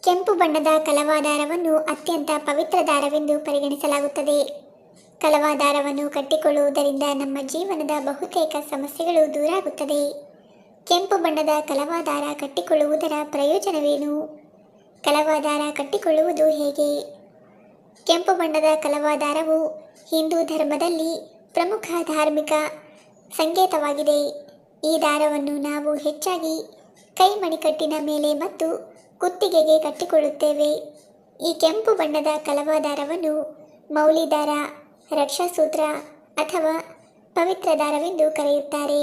ಕೆಂಪು ಬಣ್ಣದ ಕಲವಾ ದಾರವನ್ನು ಅತ್ಯಂತ ಪವಿತ್ರ ದಾರವೆಂದು ಪರಿಗಣಿಸಲಾಗುತ್ತದೆ. ಕಲವಾ ದಾರವನ್ನು ಕಟ್ಟಿಕೊಳ್ಳುವುದರಿಂದ ನಮ್ಮ ಜೀವನದ ಬಹುತೇಕ ಸಮಸ್ಯೆಗಳು ದೂರಾಗುತ್ತದೆ. ಕೆಂಪು ಬಣ್ಣದ ಕಲವಾ ದಾರ ಕಟ್ಟಿಕೊಳ್ಳುವುದರ ಪ್ರಯೋಜನವೇನು? ಕಲವಾ ದಾರ ಕಟ್ಟಿಕೊಳ್ಳುವುದು ಹೇಗೆ? ಕೆಂಪು ಬಣ್ಣದ ಕಲವಾ ದಾರವು ಹಿಂದೂ ಧರ್ಮದಲ್ಲಿ ಪ್ರಮುಖ ಧಾರ್ಮಿಕ ಸಂಕೇತವಾಗಿದೆ. ಈ ದಾರವನ್ನು ನಾವು ಹೆಚ್ಚಾಗಿ ಕೈ ಮಣಿಕಟ್ಟಿನ ಮೇಲೆ ಮತ್ತು ಕುತ್ತಿಗೆಗೆ ಕಟ್ಟಿಕೊಳ್ಳುತ್ತೇವೆ. ಈ ಕೆಂಪು ಬಣ್ಣದ ಕಲವಾ ದಾರವನ್ನು ಮೌಲಿ ದಾರ, ರಕ್ಷಾಸೂತ್ರ ಅಥವಾ ಪವಿತ್ರ ದಾರವೆಂದು ಕರೆಯುತ್ತಾರೆ.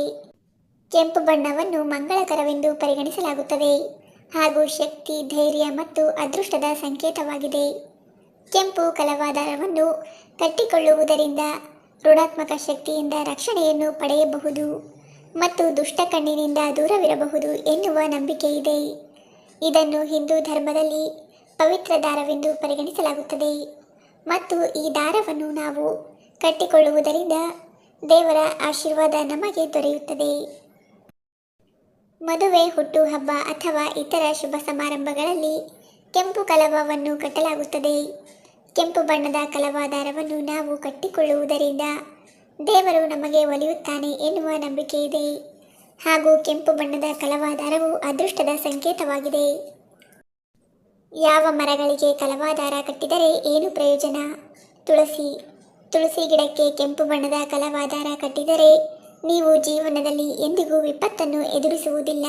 ಕೆಂಪು ಬಣ್ಣವನ್ನು ಮಂಗಳಕರವೆಂದು ಪರಿಗಣಿಸಲಾಗುತ್ತದೆ ಹಾಗೂ ಶಕ್ತಿ, ಧೈರ್ಯ ಮತ್ತು ಅದೃಷ್ಟದ ಸಂಕೇತವಾಗಿದೆ. ಕೆಂಪು ಕಲವಾ ದಾರವನ್ನು ಕಟ್ಟಿಕೊಳ್ಳುವುದರಿಂದ ಋಣಾತ್ಮಕ ಶಕ್ತಿಯಿಂದ ರಕ್ಷಣೆಯನ್ನು ಪಡೆಯಬಹುದು ಮತ್ತು ದುಷ್ಟ ಕಣ್ಣಿನಿಂದ ದೂರವಿರಬಹುದು ಎನ್ನುವ ನಂಬಿಕೆ ಇದೆ. ಇದನ್ನು ಹಿಂದೂ ಧರ್ಮದಲ್ಲಿ ಪವಿತ್ರ ದಾರವೆಂದು ಪರಿಗಣಿಸಲಾಗುತ್ತದೆ ಮತ್ತು ಈ ದಾರವನ್ನು ನಾವು ಕಟ್ಟಿಕೊಳ್ಳುವುದರಿಂದ ದೇವರ ಆಶೀರ್ವಾದ ನಮಗೆ ದೊರೆಯುತ್ತದೆ. ಮದುವೆ, ಹುಟ್ಟುಹಬ್ಬ ಅಥವಾ ಇತರ ಶುಭ ಸಮಾರಂಭಗಳಲ್ಲಿ ಕೆಂಪು ಕಲವಾವನ್ನು ಕಟ್ಟಲಾಗುತ್ತದೆ. ಕೆಂಪು ಬಣ್ಣದ ಕಲವಾ ದಾರವನ್ನು ನಾವು ಕಟ್ಟಿಕೊಳ್ಳುವುದರಿಂದ ದೇವರು ನಮಗೆ ಒಲಿಯುತ್ತಾನೆ ಎನ್ನುವ ನಂಬಿಕೆ ಇದೆ ಹಾಗೂ ಕೆಂಪು ಬಣ್ಣದ ಕಲವಾ ದಾರವು ಅದೃಷ್ಟದ ಸಂಕೇತವಾಗಿದೆ. ಯಾವ ಮರಗಳಿಗೆ ಕಲವಾ ದಾರ ಕಟ್ಟಿದರೆ ಏನು ಪ್ರಯೋಜನ? ತುಳಸಿ ಗಿಡಕ್ಕೆ ಕೆಂಪು ಬಣ್ಣದ ಕಲವಾ ದಾರ ಕಟ್ಟಿದರೆ ನೀವು ಜೀವನದಲ್ಲಿ ಎಂದಿಗೂ ವಿಪತ್ತನ್ನು ಎದುರಿಸುವುದಿಲ್ಲ.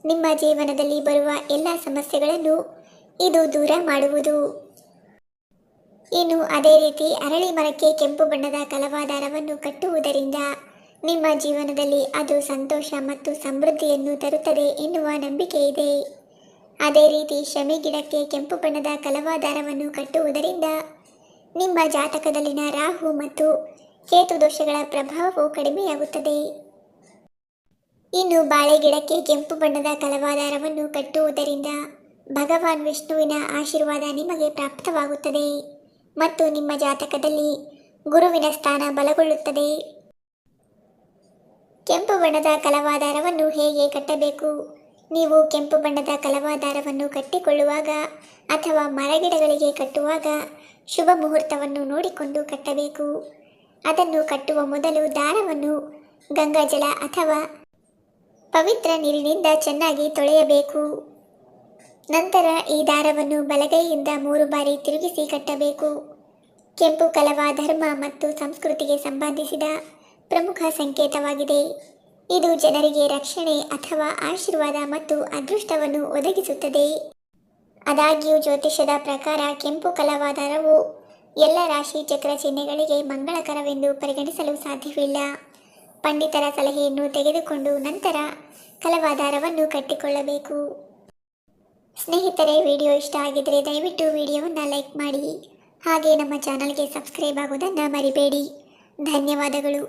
ನಿಮ್ಮ ಜೀವನದಲ್ಲಿ ಬರುವ ಎಲ್ಲ ಸಮಸ್ಯೆಗಳನ್ನು ಇದು ದೂರ ಮಾಡುವುದು. ಇನ್ನು ಅದೇ ರೀತಿ ಅರಳಿ ಮರಕ್ಕೆ ಕೆಂಪು ಬಣ್ಣದ ಕಲವಾ ದಾರವನ್ನು ಕಟ್ಟುವುದರಿಂದ ನಿಮ್ಮ ಜೀವನದಲ್ಲಿ ಅದು ಸಂತೋಷ ಮತ್ತು ಸಮೃದ್ಧಿಯನ್ನು ತರುತ್ತದೆ ಎನ್ನುವ ನಂಬಿಕೆ ಇದೆ. ಅದೇ ರೀತಿ ಶಮಿ ಗಿಡಕ್ಕೆ ಕೆಂಪು ಬಣ್ಣದ ಕಲವಾ ದಾರವನ್ನು ಕಟ್ಟುವುದರಿಂದ ನಿಮ್ಮ ಜಾತಕದಲ್ಲಿನ ರಾಹು ಮತ್ತು ಕೇತು ದೋಷಗಳ ಪ್ರಭಾವವು ಕಡಿಮೆಯಾಗುತ್ತದೆ. ಇನ್ನು ಬಾಳೆ ಗಿಡಕ್ಕೆ ಕೆಂಪು ಬಣ್ಣದ ಕಲವಾ ದಾರವನ್ನು ಕಟ್ಟುವುದರಿಂದ ಭಗವಾನ್ ವಿಷ್ಣುವಿನ ಆಶೀರ್ವಾದ ನಿಮಗೆ ಪ್ರಾಪ್ತವಾಗುತ್ತದೆ ಮತ್ತು ನಿಮ್ಮ ಜಾತಕದಲ್ಲಿ ಗುರುವಿನ ಸ್ಥಾನ ಬಲಗೊಳ್ಳುತ್ತದೆ. ಕೆಂಪು ಬಣ್ಣದ ಕಲವಾ ದಾರವನ್ನು ಹೇಗೆ ಕಟ್ಟಬೇಕು? ನೀವು ಕೆಂಪು ಬಣ್ಣದ ಕಲವಾ ದಾರವನ್ನು ಕಟ್ಟಿಕೊಳ್ಳುವಾಗ ಅಥವಾ ಮರಗಿಡಗಳಿಗೆ ಕಟ್ಟುವಾಗ ಶುಭ ಮುಹೂರ್ತವನ್ನು ನೋಡಿಕೊಂಡು ಕಟ್ಟಬೇಕು. ಅದನ್ನು ಕಟ್ಟುವ ಮೊದಲು ದಾರವನ್ನು ಗಂಗಾಜಲ ಅಥವಾ ಪವಿತ್ರ ನೀರಿನಿಂದ ಚೆನ್ನಾಗಿ ತೊಳೆಯಬೇಕು. ನಂತರ ಈ ದಾರವನ್ನು ಬಲಗೈಯಿಂದ 3 ಬಾರಿ ತಿರುಗಿಸಿ ಕಟ್ಟಬೇಕು. ಕೆಂಪು ಕಲವಾ ಧರ್ಮ ಮತ್ತು ಸಂಸ್ಕೃತಿಗೆ ಸಂಬಂಧಿಸಿದ ಪ್ರಮುಖ ಸಂಕೇತವಾಗಿದೆ. ಇದು ಜನರಿಗೆ ರಕ್ಷಣೆ ಅಥವಾ ಆಶೀರ್ವಾದ ಮತ್ತು ಅದೃಷ್ಟವನ್ನು ಒದಗಿಸುತ್ತದೆ. ಆದಾಗ್ಯೂ ಜ್ಯೋತಿಷ್ಯದ ಪ್ರಕಾರ ಕೆಂಪು ಕಲವಾ ದಾರವು ಎಲ್ಲ ರಾಶಿ ಚಕ್ರ ಚಿಹ್ನೆಗಳಿಗೆ ಮಂಗಳಕರವೆಂದು ಪರಿಗಣಿಸಲು ಸಾಧ್ಯವಿಲ್ಲ. ಪಂಡಿತರ ಸಲಹೆಯನ್ನು ತೆಗೆದುಕೊಂಡು ನಂತರ ಕಲವಾ ದಾರವನ್ನು ಕಟ್ಟಿಕೊಳ್ಳಬೇಕು. ಸ್ನೇಹಿತರೆ, ವಿಡಿಯೋ ಇಷ್ಟ ಆಗಿದ್ದರೆ ದಯವಿಟ್ಟು ವಿಡಿಯೋವನ್ನು ಲೈಕ್ ಮಾಡಿ ಹಾಗೆ ನಮ್ಮ ಚಾನಲ್ಗೆ ಸಬ್ಸ್ಕ್ರೈಬ್ ಆಗೋದನ್ನು ಮರಿಬೇಡಿ. ಧನ್ಯವಾದಗಳು.